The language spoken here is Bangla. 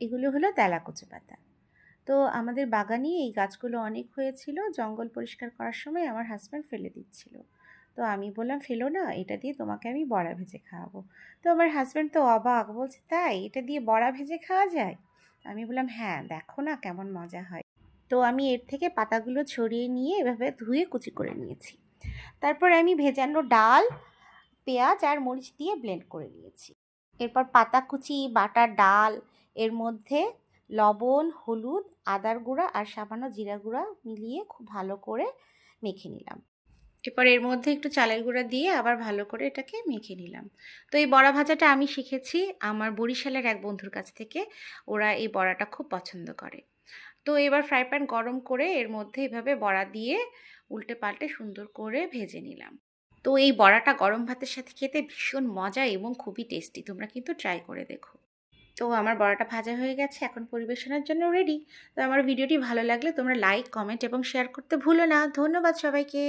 এগুলো হলো তেলাকুচো পাতা। তো আমাদের বাগানে এই গাছগুলো অনেক হয়েছিল, জঙ্গল পরিষ্কার করার সময় আমার হাজব্যান্ড ফেলে দিচ্ছিল। তো আমি বললাম, ফেলো না, এটা দিয়ে তোমাকে আমি বড়া ভেজে খাওয়াবো। তো আমার হাজব্যান্ড তো অবাক, বলছে তাই, এটা দিয়ে বড়া ভেজে খাওয়া যায়? আমি বললাম হ্যাঁ, দেখো না কেমন মজা হয়। তো আমি এর থেকে পাতাগুলো ছড়িয়ে নিয়ে এভাবে ধুয়ে কুচি করে নিয়েছি। তারপর আমি ভেজানো ডাল, পেঁয়াজ আর মরিচ দিয়ে ব্লেন্ড করে নিয়েছি। এরপর পাতা কুচি, বাটা ডাল, এর মধ্যে লবণ, হলুদ, আদার গুঁড়া আর সামান্য জিরা গুঁড়া মিলিয়ে খুব ভালো করে মেখে নিলাম। এরপর এর মধ্যে একটু চালের গুঁড়া দিয়ে আবার ভালো করে এটাকে মেখে নিলাম। তো এই বড়া ভাজাটা আমি শিখেছি আমার বরিশালের এক বন্ধুর কাছ থেকে। ওরা এই বড়াটা খুব পছন্দ করে। তো এবার ফ্রাই প্যান গরম করে এর মধ্যে এভাবে বড়া দিয়ে উল্টে পাল্টে সুন্দর করে ভেজে নিলাম। তো এই বড়াটা গরম ভাতের সাথে খেতে ভীষণ মজা এবং খুবই টেস্টি। তোমরা কিন্তু ট্রাই করে দেখো। তো আমার বড়াটা ভাজা হয়ে গেছে, এখন পরিবেশনের জন্য রেডি। তো আমার ভিডিওটি ভালো লাগলে তোমরা লাইক, কমেন্ট এবং শেয়ার করতে ভুলো না। ধন্যবাদ সবাইকে।